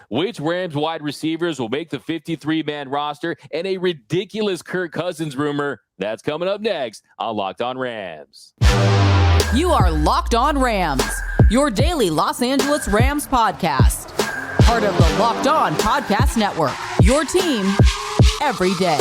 which Rams wide receivers will make the 53-man roster, and a ridiculous Kirk Cousins rumor. That's coming up next on Locked On Rams. You are Locked On Rams, your daily Los Angeles Rams podcast. Part of the Locked On Podcast Network, your team every day.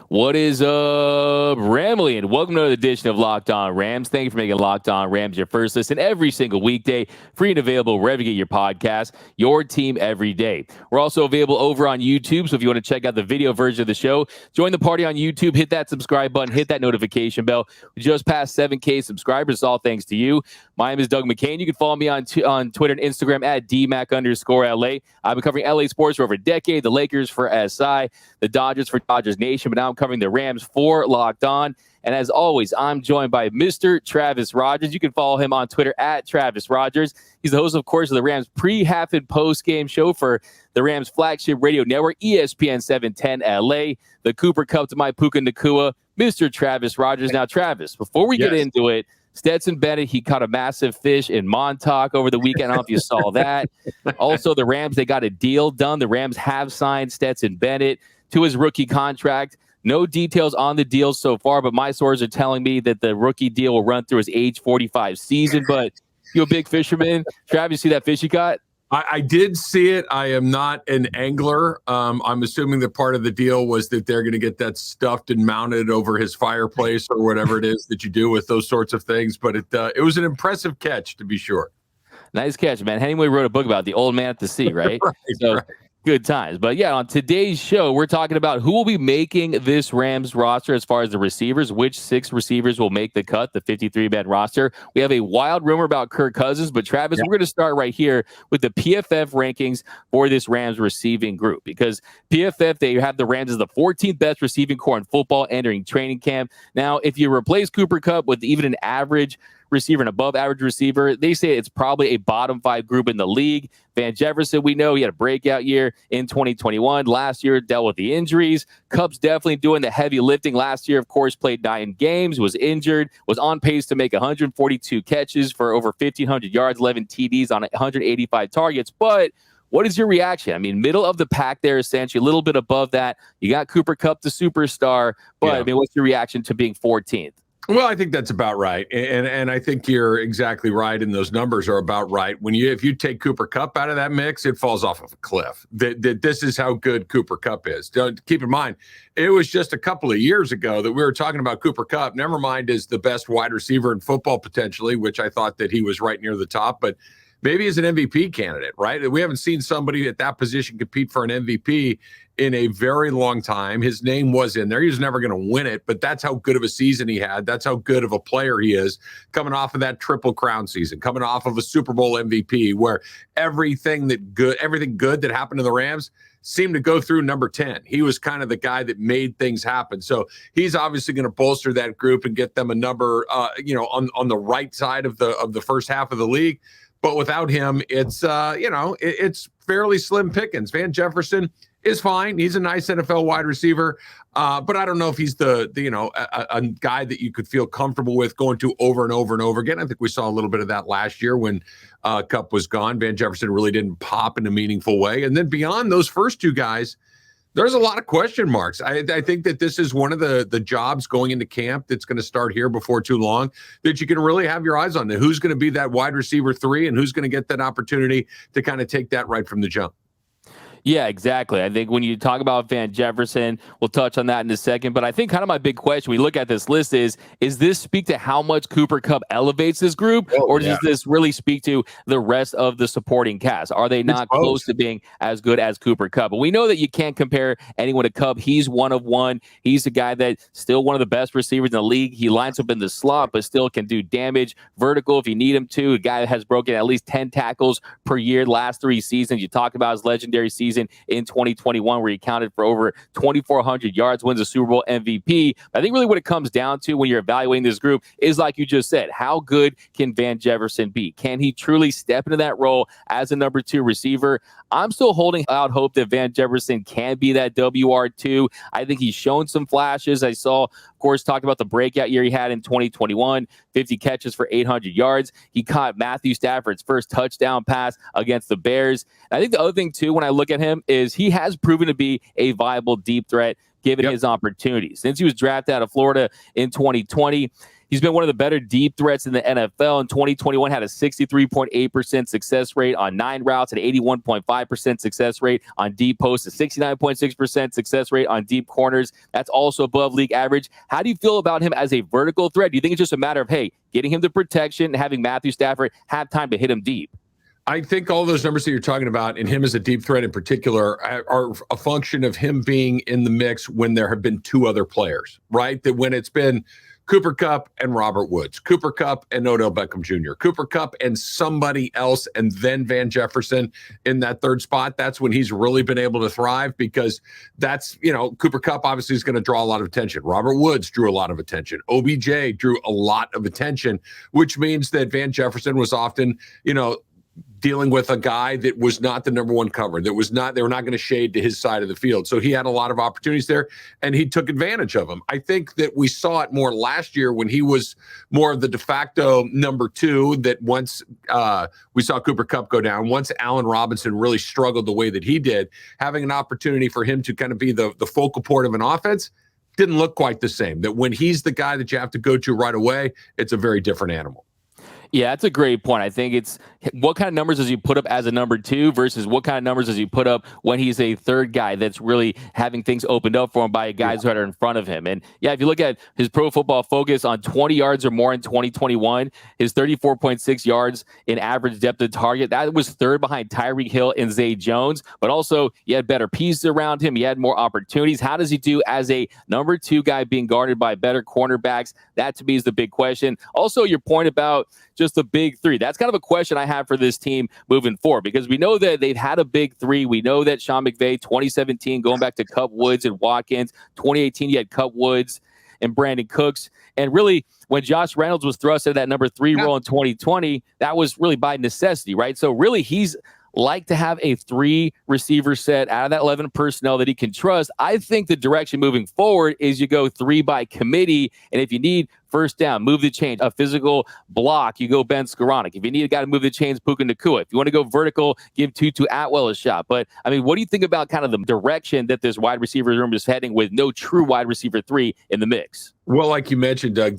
What is up, Ramley? And welcome to another edition of Locked On Rams. Thank you for making Locked On Rams your first listen every single weekday. Free and available wherever you get your podcast. Your team every day. We're also available over on YouTube, so if you want to check out the video version of the show, join the party on YouTube. Hit that subscribe button. Hit that notification bell. We just passed 7K subscribers. All thanks to you. My name is Doug McCain. You can follow me on Twitter and Instagram at Dmac_LA. I've been covering LA sports for over a decade. The Lakers for SI, the Dodgers for Dodgers Nation, but now I'm covering the Rams for Locked On. And as always, I'm joined by Mr. Travis Rogers. You can follow him on Twitter at Travis Rogers. He's the host, of course, of the Rams pre-half and post-game show for the Rams flagship radio network, ESPN 710 LA. The Cooper Cup to my Puka Nacua, Mr. Travis Rogers. Now, Travis, before we get into it, Stetson Bennett, he caught a massive fish in Montauk over the weekend. I don't know if you saw that. Also, the Rams, they got a deal done. The Rams have signed Stetson Bennett to his rookie contract. No details on the deal so far, but my sources are telling me that the rookie deal will run through his age 45 season. But you a big fisherman. Travis, you see that fish you caught? I did see it. I am not an angler. I'm assuming that part of the deal was that they're going to get that stuffed and mounted over his fireplace or whatever it is that you do with those sorts of things. But it was an impressive catch, to be sure. Nice catch, man. Hemingway wrote a book about the old man at the sea, right? Right. Good times. But yeah, on today's show, we're talking about who will be making this Rams roster as far as the receivers, which 6 receivers will make the cut, the 53-man roster. We have a wild rumor about Kirk Cousins, but Travis, we're going to start right here with the PFF rankings for this Rams receiving group, because PFF, they have the Rams as the 14th best receiving core in football entering training camp. Now, if you replace Cooper Kupp with even an average receiver, an above average receiver, they say it's probably a bottom 5 group in the league. Van Jefferson, we know he had a breakout year in 2021. Last year, dealt with the injuries. Kupp's definitely doing the heavy lifting. Last year, of course, played 9 games, was injured, was on pace to make 142 catches for over 1,500 yards, 11 TDs on 185 targets. But what is your reaction? I mean, middle of the pack there, essentially, a little bit above that. You got Cooper Kupp, the superstar. But, I mean, what's your reaction to being 14th? Well, I think that's about right. And I think you're exactly right. And those numbers are about right. If you take Cooper Kupp out of that mix, it falls off of a cliff. This is how good Cooper Kupp is. Keep in mind, it was just a couple of years ago that we were talking about Cooper Kupp. Never mind as the best wide receiver in football, potentially, which I thought that he was right near the top. But maybe as an MVP candidate, right? We haven't seen somebody at that position compete for an MVP in a very long time. His name was in there. He was never going to win it, but that's how good of a season he had. That's how good of a player he is, coming off of that Triple Crown season, coming off of a Super Bowl MVP, where everything good that happened to the Rams seemed to go through number 10. He was kind of the guy that made things happen. So he's obviously going to bolster that group and get them a number, on the right side of the first half of the league. But without him, it's fairly slim pickings. Van Jefferson is fine. He's a nice NFL wide receiver, but I don't know if he's a guy that you could feel comfortable with going to over and over and over again. I think we saw a little bit of that last year when Kupp was gone. Van Jefferson really didn't pop in a meaningful way. And then beyond those first 2 guys, there's a lot of question marks. I think that this is one of the jobs going into camp that's going to start here before too long, that you can really have your eyes on. Who's going to be that wide receiver 3 and who's going to get that opportunity to kind of take that right from the jump. Yeah, exactly. I think when you talk about Van Jefferson, we'll touch on that in a second. But I think kind of my big question, we look at this list is this speak to how much Cooper Kupp elevates this group? Or does this really speak to the rest of the supporting cast? Are they not close to being as good as Cooper Kupp? But we know that you can't compare anyone to Kupp. He's one of one. He's a guy that's still one of the best receivers in the league. He lines up in the slot, but still can do damage vertical if you need him to. A guy that has broken at least 10 tackles per year last 3 seasons. You talk about his legendary season season in 2021, where he accounted for over 2,400 yards, wins a Super Bowl MVP. I think really what it comes down to when you're evaluating this group is, like you just said, how good can Van Jefferson be? Can he truly step into that role as a number 2 receiver? I'm still holding out hope that Van Jefferson can be that WR2. I think he's shown some flashes. I saw, of course, talked about the breakout year he had in 2021, 50 catches for 800 yards. He caught Matthew Stafford's first touchdown pass against the Bears. And I think the other thing, too, when I look at him is he has proven to be a viable deep threat given his opportunities. Since he was drafted out of Florida in 2020, he's been one of the better deep threats in the NFL. In 2021, had a 63.8% success rate on 9 routes, an 81.5% success rate on deep posts, a 69.6% success rate on deep corners. That's also above league average. How do you feel about him as a vertical threat? Do you think it's just a matter of, hey, getting him the protection and having Matthew Stafford have time to hit him deep? I think all those numbers that you're talking about, and him as a deep threat in particular, are a function of him being in the mix when there have been 2 other players, right? That when it's been Cooper Kupp and Robert Woods, Cooper Kupp and Odell Beckham Jr., Cooper Kupp and somebody else, and then Van Jefferson in that 3rd spot, that's when he's really been able to thrive, because that's, Cooper Kupp obviously is going to draw a lot of attention. Robert Woods drew a lot of attention. OBJ drew a lot of attention, which means that Van Jefferson was often, dealing with a guy that was not the number 1 cover, they were not going to shade to his side of the field. So he had a lot of opportunities there, and he took advantage of them. I think that we saw it more last year when he was more of the de facto number 2, that once we saw Cooper Kupp go down, once Allen Robinson really struggled the way that he did, having an opportunity for him to kind of be the focal point of an offense didn't look quite the same. That when he's the guy that you have to go to right away, it's a very different animal. Yeah, that's a great point. I think it's what kind of numbers does he put up as a number 2 versus what kind of numbers does he put up when he's a 3rd guy that's really having things opened up for him by guys who are in front of him. And yeah, if you look at his Pro Football Focus on 20 yards or more in 2021, his 34.6 yards in average depth of target, that was 3rd behind Tyreek Hill and Zay Jones. But also, he had better pieces around him. He had more opportunities. How does he do as a number 2 guy being guarded by better cornerbacks? That to me is the big question. Also, your point about just the big 3. That's kind of a question I have for this team moving forward, because we know that they've had a big 3. We know that Sean McVay, 2017, going back to Kupp, Woods, and Watkins. 2018, you had Kupp, Woods, and Brandon Cooks. And really, when Josh Reynolds was thrust into that number 3 role in 2020, that was really by necessity, right? So really, he's like to have a 3 receiver set out of that 11 personnel that he can trust. I think the direction moving forward is you go 3 by committee. And if you need first down, move the chains, a physical block, you go Ben Skoranek. If you need a guy to move the chains, Puka Nacua. If you want to go vertical, give Tutu Atwell a shot. But I mean, what do you think about kind of the direction that this wide receiver room is heading with no true wide receiver 3 in the mix? Well, like you mentioned, Doug,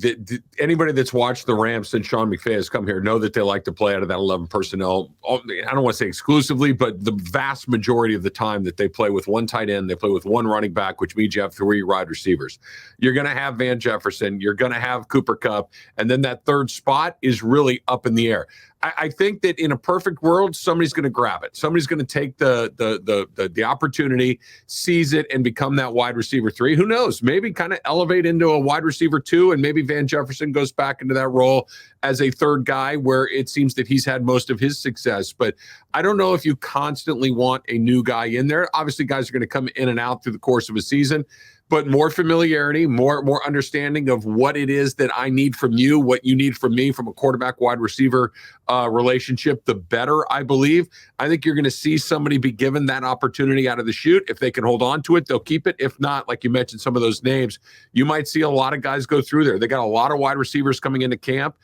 anybody that's watched the Rams since Sean McVay has come here know that they like to play out of that 11 personnel. I don't want to say exclusively, but the vast majority of the time that they play with 1 tight end, they play with 1 running back, which means you have 3 wide receivers. You're going to have Van Jefferson, you're going to have Cooper Kupp, and then that 3rd spot is really up in the air. I think that in a perfect world, somebody's going to grab it. Somebody's going to take the opportunity, seize it, and become that wide receiver 3. Who knows? Maybe kind of elevate into a wide receiver 2, and maybe Van Jefferson goes back into that role as a 3rd guy where it seems that he's had most of his success. But I don't know if you constantly want a new guy in there. Obviously, guys are going to come in and out through the course of a season. But more familiarity, more understanding of what it is that I need from you, what you need from me from a quarterback wide receiver relationship, the better, I believe. I think you're going to see somebody be given that opportunity out of the chute. If they can hold on to it, they'll keep it. If not, like you mentioned, some of those names, you might see a lot of guys go through there. They got a lot of wide receivers coming into camp.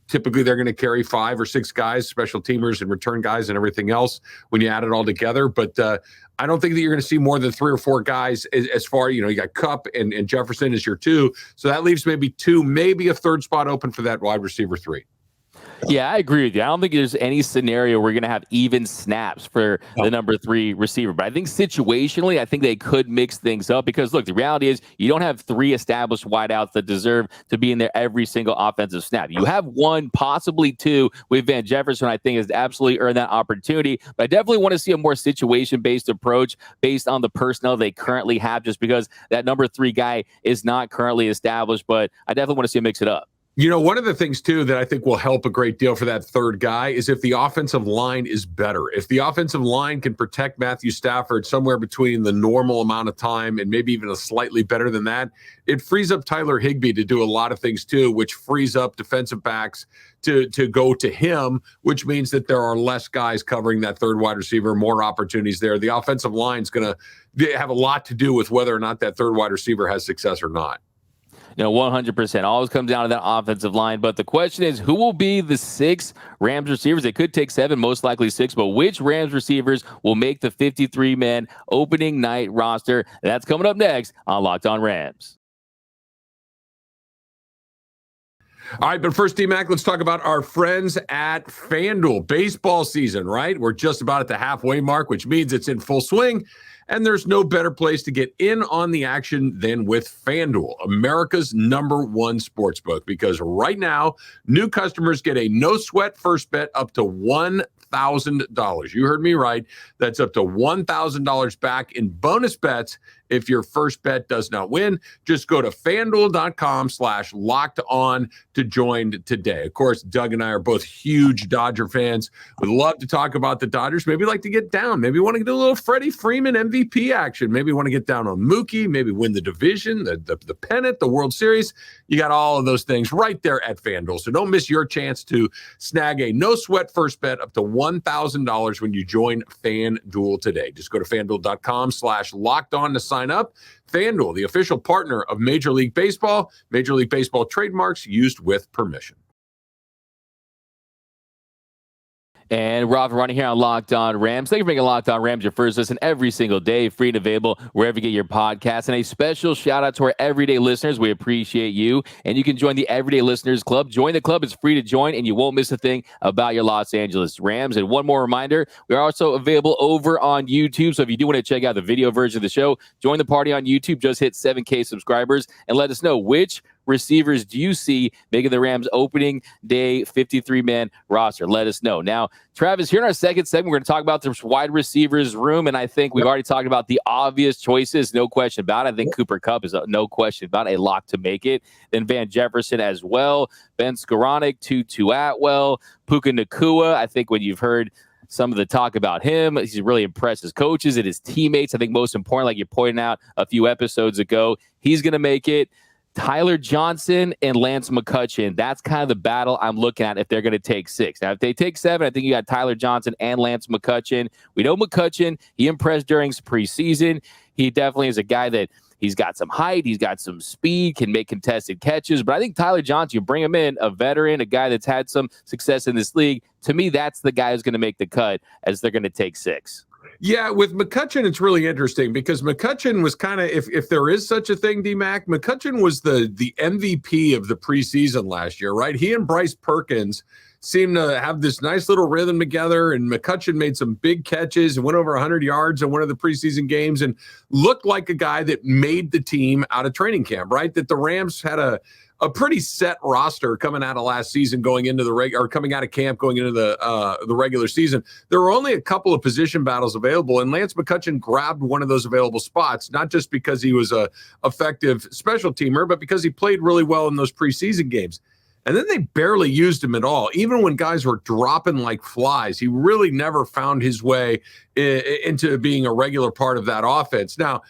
Typically they're going to carry 5 or 6 guys, special teamers and return guys and everything else when you add it all together. But I don't think that you're going to see more than 3 or 4 guys as far, you got Kupp and Jefferson as your 2. So that leaves maybe 2, maybe a 3rd spot open for that wide receiver 3. Yeah, I agree with you. I don't think there's any scenario where we're going to have even snaps for the number 3 receiver. But I think situationally, I think they could mix things up because, look, the reality is you don't have 3 established wideouts that deserve to be in there every single offensive snap. You have 1, possibly 2 with Van Jefferson, I think has absolutely earned that opportunity. But I definitely want to see a more situation-based approach based on the personnel they currently have just because that number 3 guy is not currently established. But I definitely want to see him mix it up. One of the things, too, that I think will help a great deal for that third guy is if the offensive line is better. If the offensive line can protect Matthew Stafford somewhere between the normal amount of time and maybe even a slightly better than that, it frees up Tyler Higbee to do a lot of things, too, which frees up defensive backs to go to him, which means that there are less guys covering that third wide receiver, more opportunities there. The offensive line is going to have a lot to do with whether or not that third wide receiver has success or not. 100%. Always comes down to that offensive line. But the question is, who will be the 6 Rams receivers? They could take 7, most likely 6. But which Rams receivers will make the 53-man opening night roster? That's coming up next on Locked On Rams. All right, but first, Dmac, let's talk about our friends at FanDuel. Baseball season, right? We're just about at the halfway mark, which means it's in full swing. And there's no better place to get in on the action than with FanDuel, America's #1 sportsbook, because right now, new customers get a no-sweat first bet up to $1,000. You heard me right. That's up to $1,000 back in bonus bets if your first bet does not win. Just go to FanDuel.com/locked-on to join today. Of course, Doug and I are both huge Dodger fans. Would love to talk about the Dodgers. Maybe like to get down. Maybe want to get a little Freddie Freeman MVP action. Maybe want to get down on Mookie. Maybe win the division, the pennant, the World Series. You got all of those things right there at FanDuel. So don't miss your chance to snag a no-sweat first bet up to $1,000 when you join FanDuel today. Just go to FanDuel.com/locked-on to sign up. FanDuel, the official partner of Major League Baseball. Major League Baseball trademarks used with permission. And Rob running here on Locked On Rams. Thank you for making Locked On Rams your first listen every single day, free and available wherever you get your podcasts. And a special shout out to our everyday listeners. We appreciate you. And you can join the Everyday Listeners Club. Join the club. It's free to join, and you won't miss a thing about your Los Angeles Rams. And one more reminder, we are also available over on YouTube. So if you do want to check out the video version of the show, join the party on YouTube. Just hit 7K subscribers and let us know which receivers do you see making the Rams opening day 53-man roster. Let us know. Now, Travis, here in our second segment, we're going to talk about the wide receivers room, and I think we've already talked about the obvious choices, no question about it. I think Cooper Kupp is no question about a lock to make it. Then Van Jefferson as well, Ben Skoranek, Tutu Atwell, Puka Nacua. I think when you've heard some of the talk about him, he's really impressed his coaches and his teammates. I think most important, like you pointed out a few episodes ago, he's going to make it. Tyler Johnson and Lance McCutcheon. That's kind of the battle I'm looking at if they're going to take 6. Now, if they take 7, I think you got Tyler Johnson and Lance McCutcheon. We know McCutcheon, he impressed during preseason. He definitely is a guy that he's got some height, he's got some speed, can make contested catches. But I think Tyler Johnson, you bring him in, a veteran, a guy that's had some success in this league. To me, that's the guy who's going to make the cut as they're going to take 6. Yeah, with McCutcheon, it's really interesting because McCutcheon was kind of, if there is such a thing, DMAC, McCutcheon was the MVP of the preseason last year, right? He and Bryce Perkins seemed to have this nice little rhythm together, and McCutcheon made some big catches and went over 100 yards in one of the preseason games and looked like a guy that made the team out of training camp, right? That the Rams had a pretty set roster coming out of last season, going into coming out of camp, going into the regular season. There were only a couple of position battles available, and Lance McCutcheon grabbed one of those available spots, not just because he was a effective special teamer, but because he played really well in those preseason games. And then they barely used him at all. Even when guys were dropping like flies, he really never found his way into being a regular part of that offense. Now,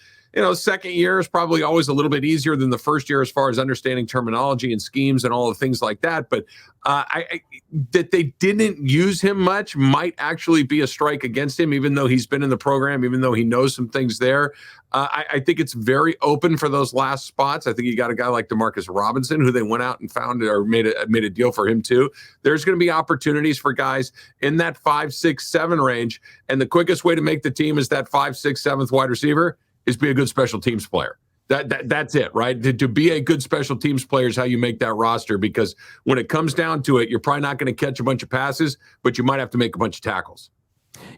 second year is probably always a little bit easier than the first year as far as understanding terminology and schemes and all the things like that. But that they didn't use him much might actually be a strike against him, even though he's been in the program, even though he knows some things there. I think it's very open for those last spots. I think you got a guy like Demarcus Robinson, who they went out and found or made a deal for him too. There's going to be opportunities for guys in that 5, 6, 7 range. And the quickest way to make the team is that 5, 6, 7th wide receiver is be a good special teams player. That's it, right? To be a good special teams player is how you make that roster, because when it comes down to it, you're probably not going to catch a bunch of passes, but you might have to make a bunch of tackles.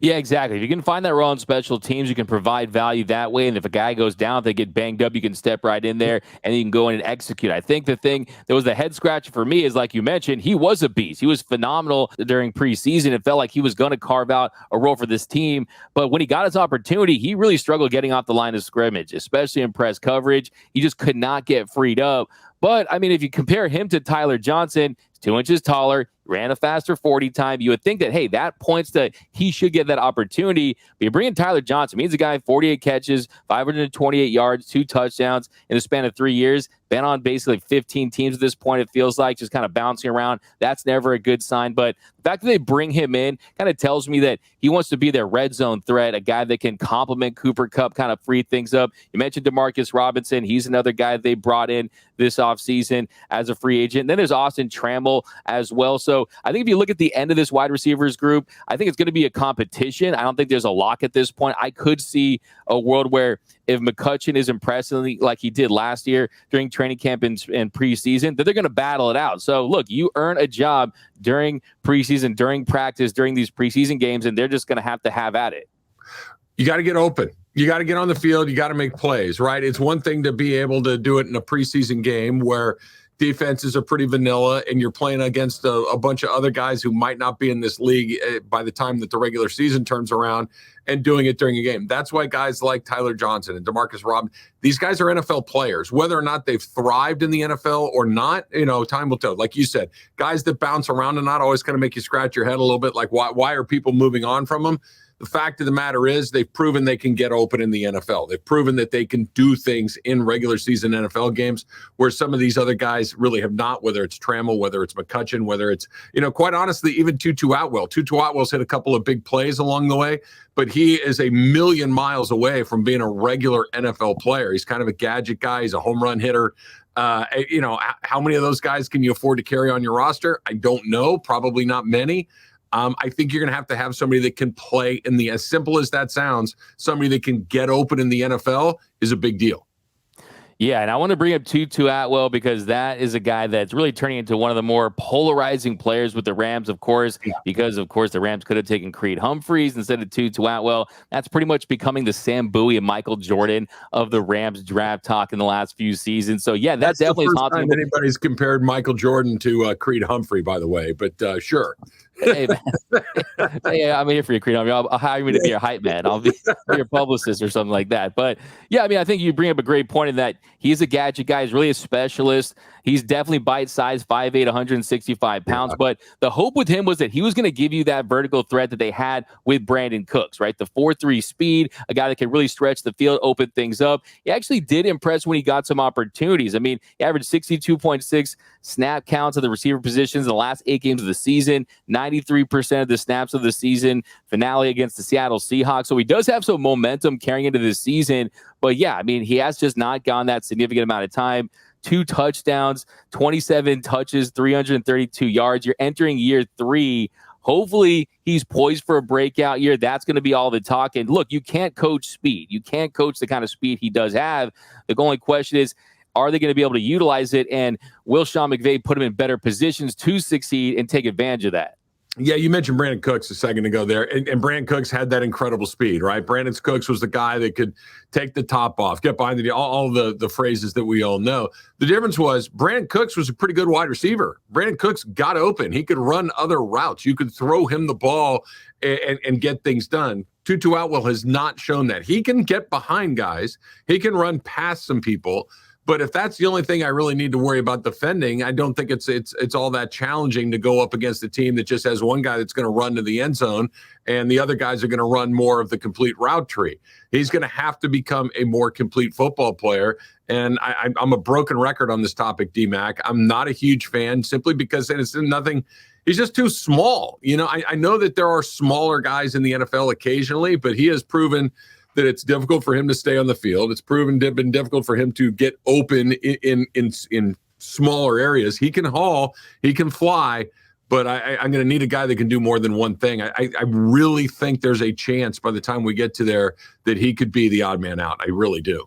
Yeah, exactly. If you can find that role on special teams, you can provide value that way. And if a guy goes down, if they get banged up, you can step right in there and you can go in and execute. I think the thing that was the head scratcher for me is, like you mentioned, he was a beast. He was phenomenal during preseason. It felt like he was going to carve out a role for this team. But when he got his opportunity, he really struggled getting off the line of scrimmage, especially in press coverage. He just could not get freed up. But, I mean, if you compare him to Tyler Johnson, he's 2 inches taller, ran a faster 40 time, you would think that, hey, that points that he should get that opportunity. But you bring in Tyler Johnson, means a guy 48 catches, 528 yards, 2 touchdowns in the span of 3 years. Been on basically 15 teams at this point, it feels like, just kind of bouncing around. That's never a good sign. But the fact that they bring him in kind of tells me that he wants to be their red zone threat, a guy that can complement Cooper Kupp, kind of free things up. You mentioned Demarcus Robinson. He's another guy they brought in this offseason as a free agent. And then there's Austin Trammell as well. So I think if you look at the end of this wide receivers group, I think it's going to be a competition. I don't think there's a lock at this point. I could see a world where if McCutcheon is impressive like he did last year during training camp and preseason, that they're going to battle it out. So, look, you earn a job during preseason, during practice, during these preseason games, and they're just going to have at it. You got to get open. You got to get on the field. You got to make plays, right? It's one thing to be able to do it in a preseason game where defenses are pretty vanilla and you're playing against a bunch of other guys who might not be in this league by the time that the regular season turns around, and doing it during a game. That's why guys like Tyler Johnson and Demarcus Robinson, these guys are NFL players. Whether or not they've thrived in the NFL or not, time will tell. Like you said, guys that bounce around and not always kind of make you scratch your head a little bit, like why are people moving on from them? The fact of the matter is they've proven they can get open in the NFL. They've proven that they can do things in regular season NFL games where some of these other guys really have not, whether it's Trammell, whether it's McCutcheon, whether it's, quite honestly, even Tutu Atwell. Tutu Atwell's hit a couple of big plays along the way, but he is a million miles away from being a regular NFL player. He's kind of a gadget guy. He's a home run hitter. How many of those guys can you afford to carry on your roster? I don't know. Probably not many. I think you're going to have somebody that can play in the, as simple as that sounds, somebody that can get open in the NFL is a big deal. Yeah, and I want to bring up Tutu Atwell because that is a guy that's really turning into one of the more polarizing players with the Rams, of course, because, of course, the Rams could have taken Creed Humphreys instead of Tutu Atwell. That's pretty much becoming the Sam Bowie and Michael Jordan of the Rams draft talk in the last few seasons. So, yeah, that's definitely the first time anybody's compared Michael Jordan to Creed Humphrey, by the way, but sure. Hey, man. Hey, I'm here for you, Creed. I'll hire you to be your hype man. I'll be your publicist or something like that. But yeah, I think you bring up a great point in that he's a gadget guy. He's really a specialist. He's definitely bite-sized, 5'8", 165 pounds. Yeah. But the hope with him was that he was going to give you that vertical threat that they had with Brandon Cooks, right? The 4.3 speed, a guy that can really stretch the field, open things up. He actually did impress when he got some opportunities. He averaged 62.6 snap counts of the receiver positions in the last 8 games of the season, 93% of the snaps of the season finale against the Seattle Seahawks. So he does have some momentum carrying into this season. But yeah, he has just not gone that significant amount of time. 2 touchdowns, 27 touches, 332 yards. You're entering year 3. Hopefully he's poised for a breakout year. That's going to be all the talk. And look, you can't coach speed. You can't coach the kind of speed he does have. The only question is, are they going to be able to utilize it? And will Sean McVay put him in better positions to succeed and take advantage of that? Yeah, you mentioned Brandon Cooks a second ago there, and Brandon Cooks had that incredible speed, right? Brandon Cooks was the guy that could take the top off, get behind all the phrases that we all know. The difference was Brandon Cooks was a pretty good wide receiver. Brandon Cooks got open. He could run other routes. You could throw him the ball and get things done. Tutu Atwell has not shown that. He can get behind guys. He can run past some people. But if that's the only thing I really need to worry about defending, I don't think it's all that challenging to go up against a team that just has one guy that's going to run to the end zone and the other guys are going to run more of the complete route tree. He's going to have to become a more complete football player. And I'm a broken record on this topic, Dmac. I'm not a huge fan simply because it's nothing. He's just too small. I know that there are smaller guys in the NFL occasionally, but he has proven that it's difficult for him to stay on the field. It's been difficult for him to get open in smaller areas. He can haul, he can fly, but I'm going to need a guy that can do more than one thing. I really think there's a chance by the time we get to there that he could be the odd man out. I really do.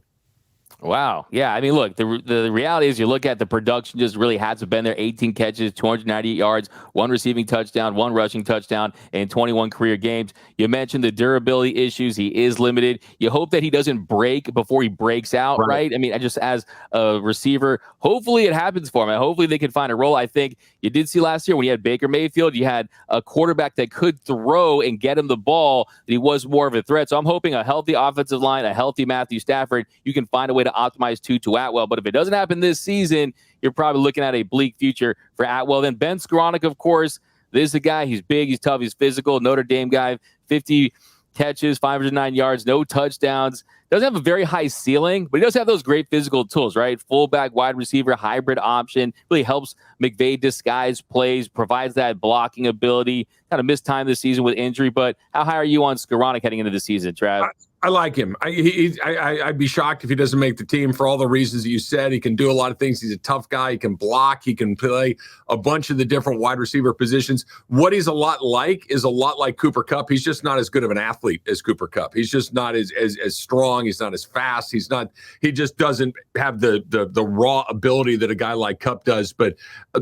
Wow. Yeah. I mean, look, the reality is you look at the production just really hasn't been there. 18 catches, 298 yards, one receiving touchdown, one rushing touchdown in 21 career games. You mentioned the durability issues. He is limited. You hope that he doesn't break before he breaks out, right? I mean, just as a receiver, hopefully it happens for him. Hopefully they can find a role. I think you did see last year when you had Baker Mayfield, you had a quarterback that could throw and get him the ball, that he was more of a threat. So I'm hoping a healthy offensive line, a healthy Matthew Stafford, you can find a way to optimize Tutu Atwell. But if it doesn't happen this season, you're probably looking at a bleak future for Atwell. Then Ben Skoranek, of course, this is a guy. He's big, he's tough, he's physical. Notre Dame guy, 50 catches, 509 yards, no touchdowns. Doesn't have a very high ceiling, but he does have those great physical tools, right? Fullback, wide receiver, hybrid option. Really helps McVay disguise plays, provides that blocking ability. Kind of missed time this season with injury, but how high are you on Skoranek heading into the season, Trav? I like him. I'd be shocked if he doesn't make the team for all the reasons that you said. He can do a lot of things. He's a tough guy. He can block. He can play a bunch of the different wide receiver positions. What he's a lot like is a lot like Cooper Kupp. He's just not as good of an athlete as Cooper Kupp. He's just not as strong. He's not as fast. He just doesn't have the raw ability that a guy like Kupp does. But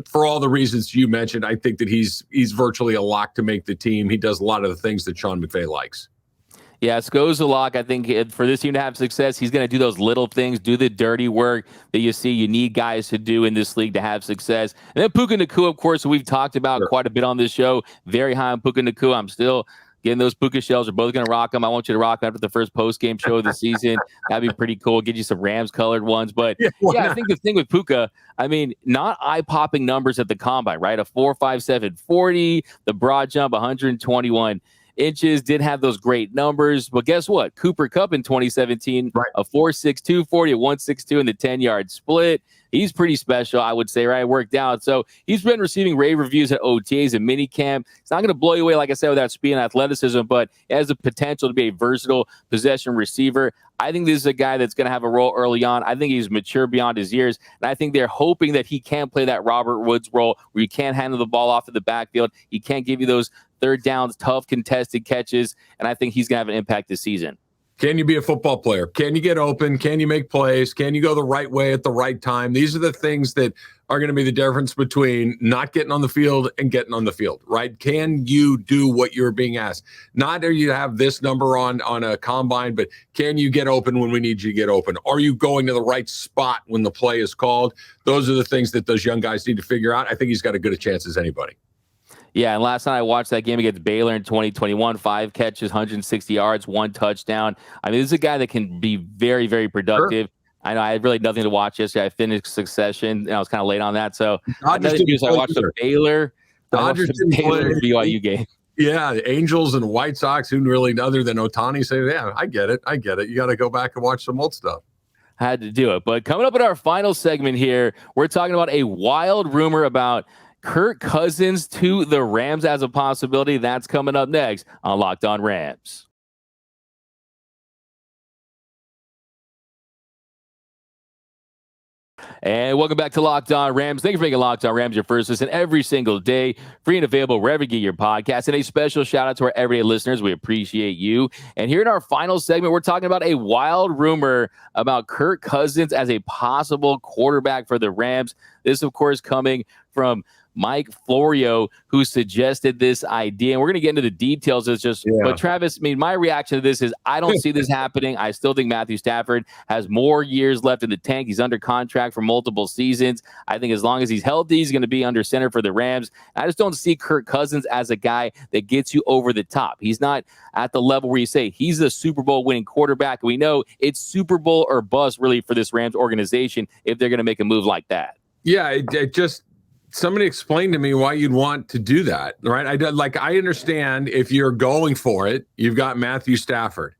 for all the reasons you mentioned, I think that he's virtually a lock to make the team. He does a lot of the things that Sean McVay likes. Yeah, Sko's a lock. I think for this team to have success, he's going to do those little things, do the dirty work that you see you need guys to do in this league to have success. And then Puka Nacua, of course, we've talked about quite a bit on this show. Very high on Puka Nacua. I'm still getting those Puka shells. We're both going to rock them. I want you to rock them after the first post-game show of the season. That'd be pretty cool. Get you some Rams-colored ones. But, I think the thing with Puka, I mean, not eye-popping numbers at the combine, right? A 4.57 40, the broad jump, 121 inches, did have those great numbers. But guess what? Cooper Kupp in 2017, a 4.62 40, a 1.62 in the 10-yard split. He's pretty special, I would say, right? It worked out. So he's been receiving rave reviews at OTAs and minicamp. It's not going to blow you away, like I said, with that speed and athleticism, but it has the potential to be a versatile possession receiver. I think this is a guy that's going to have a role early on. I think he's mature beyond his years, and I think they're hoping that he can play that Robert Woods role where you can't handle the ball off of the backfield. He can't give you those third downs, tough contested catches, and I think he's going to have an impact this season. Can you be a football player? Can you get open? Can you make plays? Can you go the right way at the right time? These are the things that are going to be the difference between not getting on the field and getting on the field, right? Can you do what you're being asked? Not do you have this number on a combine, but can you get open when we need you to get open? Are you going to the right spot when the play is called? Those are the things that those young guys need to figure out. I think he's got as good a chance as anybody. Yeah, and last night I watched that game against Baylor in 2021, 5 catches, 160 yards, 1 touchdown. I mean, this is a guy that can be very, very productive. Sure. I know I had really nothing to watch yesterday. I finished Succession, and I was kind of late on that. So I watched the Baylor, BYU game. Yeah, the Angels and White Sox, who really, other than Ohtani, say, yeah, I get it. You got to go back and watch some old stuff. Had to do it. But coming up in our final segment here, we're talking about a wild rumor about Kirk Cousins to the Rams as a possibility. That's coming up next on Locked On Rams. And welcome back to Locked On Rams. Thank you for making Locked On Rams your first listen every single day. Free and available wherever you get your podcast. And a special shout out to our everyday listeners. We appreciate you. And here in our final segment, we're talking about a wild rumor about Kirk Cousins as a possible quarterback for the Rams. This, of course, coming from Mike Florio, who suggested this idea. And we're going to get into the details. But Travis, I mean, my reaction to this is I don't see this happening. I still think Matthew Stafford has more years left in the tank. He's under contract for multiple seasons. I think as long as he's healthy, he's going to be under center for the Rams. I just don't see Kirk Cousins as a guy that gets you over the top. He's not at the level where you say he's a Super Bowl winning quarterback. We know it's Super Bowl or bust really for this Rams organization if they're going to make a move like that. Yeah, it just somebody explain to me why you'd want to do that, right? I understand if you're going for it, you've got Matthew Stafford.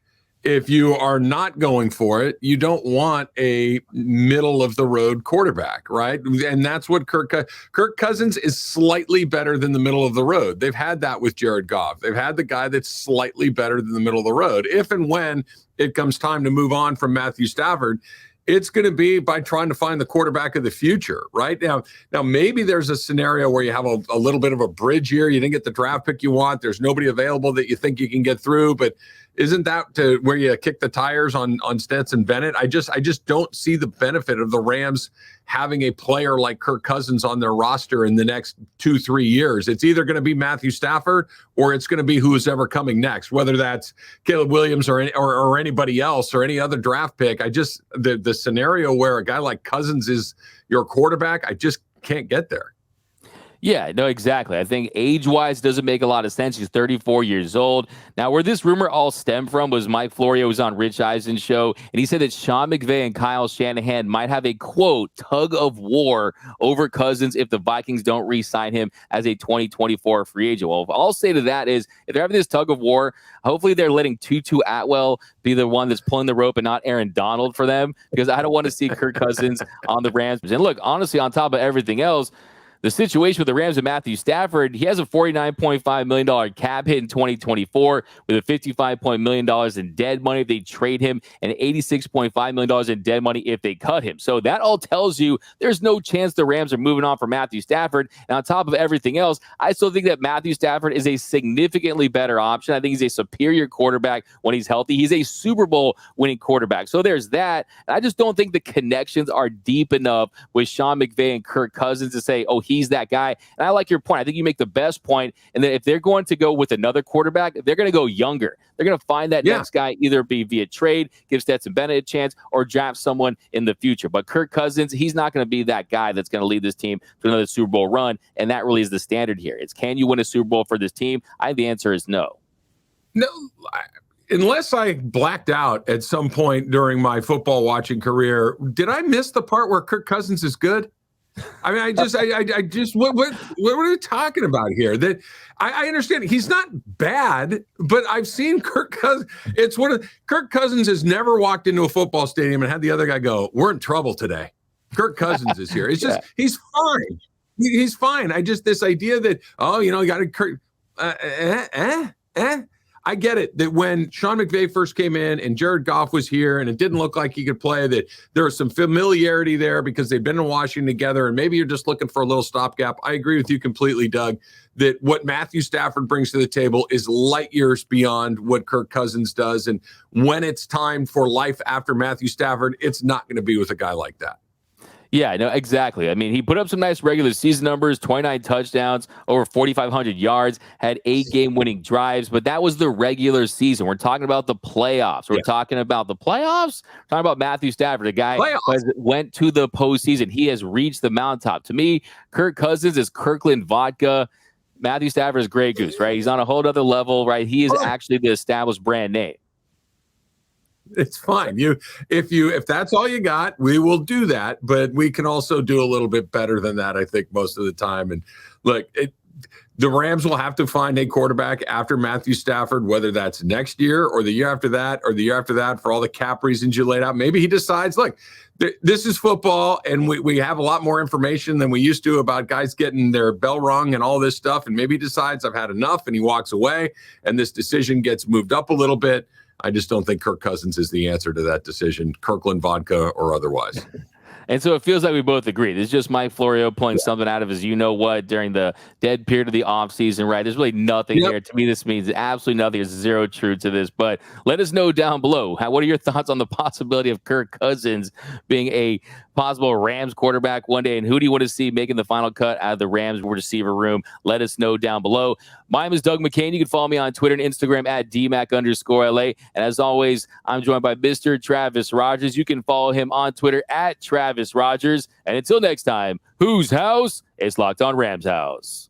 If you are not going for it, you don't want a middle-of-the-road quarterback, right? And that's what Kirk Cousins is slightly better than the middle of the road. They've had that with Jared Goff. They've had the guy that's slightly better than the middle of the road. If and when it comes time to move on from Matthew Stafford, it's going to be by trying to find the quarterback of the future. Right now, maybe there's a scenario where you have a little bit of a bridge year. You didn't get the draft pick you want. There's nobody available that you think you can get through. But isn't that to where you kick the tires on Stetson Bennett? I just don't see the benefit of the Rams having a player like Kirk Cousins on their roster in the next 2-3 years. It's either going to be Matthew Stafford or it's going to be who's ever coming next, whether that's Caleb Williams or anybody else or any other draft pick. The scenario where a guy like Cousins is your quarterback, I just can't get there. Yeah, no, exactly. I think age-wise doesn't make a lot of sense. He's 34 years old. Now, where this rumor all stemmed from was Mike Florio was on Rich Eisen's show, and he said that Sean McVay and Kyle Shanahan might have a, quote, tug-of-war over Cousins if the Vikings don't re-sign him as a 2024 free agent. Well, I'll say to that is, if they're having this tug-of-war, hopefully they're letting Tutu Atwell be the one that's pulling the rope and not Aaron Donald for them, because I don't want to see Kirk Cousins on the Rams. And look, honestly, on top of everything else, the situation with the Rams and Matthew Stafford, he has a $49.5 million cap hit in 2024 with a $55 million in dead money if they trade him and $86.5 million in dead money if they cut him. So that all tells you there's no chance the Rams are moving on from Matthew Stafford. And on top of everything else, I still think that Matthew Stafford is a significantly better option. I think he's a superior quarterback when he's healthy. He's a Super Bowl winning quarterback. So there's that. And I just don't think the connections are deep enough with Sean McVay and Kirk Cousins to say, oh, he's that guy. And I like your point. I think you make the best point. And then if they're going to go with another quarterback, they're going to go younger. They're going to find that next guy, either be via trade, give Stetson Bennett a chance, or draft someone in the future. But Kirk Cousins, he's not going to be that guy that's going to lead this team to another Super Bowl run. And that really is the standard here. It's, can you win a Super Bowl for this team? I think the answer is no. No, unless I blacked out at some point during my football watching career. Did I miss the part where Kirk Cousins is good? I mean, I just, what are we talking about here? That I understand he's not bad, but I've seen Kirk Cousins. Kirk Cousins has never walked into a football stadium and had the other guy go, "We're in trouble today." Kirk Cousins is here. It's just, he's fine. He's fine. This idea that, you got to Kirk, I get it that when Sean McVay first came in and Jared Goff was here and it didn't look like he could play, that there was some familiarity there because they've been in Washington together and maybe you're just looking for a little stopgap. I agree with you completely, Doug, that what Matthew Stafford brings to the table is light years beyond what Kirk Cousins does. And when it's time for life after Matthew Stafford, it's not going to be with a guy like that. Yeah, no, exactly. I mean, he put up some nice regular season numbers, 29 touchdowns, over 4,500 yards, had 8 game-winning drives, but that was the regular season. We're talking about the playoffs. We're talking about the playoffs. We're talking about Matthew Stafford, a guy who has went to the postseason. He has reached the mountaintop. To me, Kirk Cousins is Kirkland vodka. Matthew Stafford is Grey Goose, right? He's on a whole other level, right? He is actually the established brand name. It's fine. If that's all you got, we will do that. But we can also do a little bit better than that, I think, most of the time. And look, the Rams will have to find a quarterback after Matthew Stafford, whether that's next year or the year after that or the year after that, for all the cap reasons you laid out. Maybe he decides, look, this is football, and we have a lot more information than we used to about guys getting their bell rung and all this stuff. And maybe he decides I've had enough and he walks away and this decision gets moved up a little bit. I just don't think Kirk Cousins is the answer to that decision, Kirkland vodka or otherwise. And so it feels like we both agree. This is just Mike Florio pulling something out of his you-know-what during the dead period of the offseason, right? There's really nothing here. To me, this means absolutely nothing. There's zero truth to this. But let us know down below. What are your thoughts on the possibility of Kirk Cousins being a possible Rams quarterback one day? And who do you want to see making the final cut out of the Rams receiver room? Let us know down below. My name is Doug McCain. You can follow me on Twitter and Instagram at @DMac_LA. And as always, I'm joined by Mr. Travis Rogers. You can follow him on Twitter at Travis Rogers. And until next time, whose house? It's Locked On Rams House.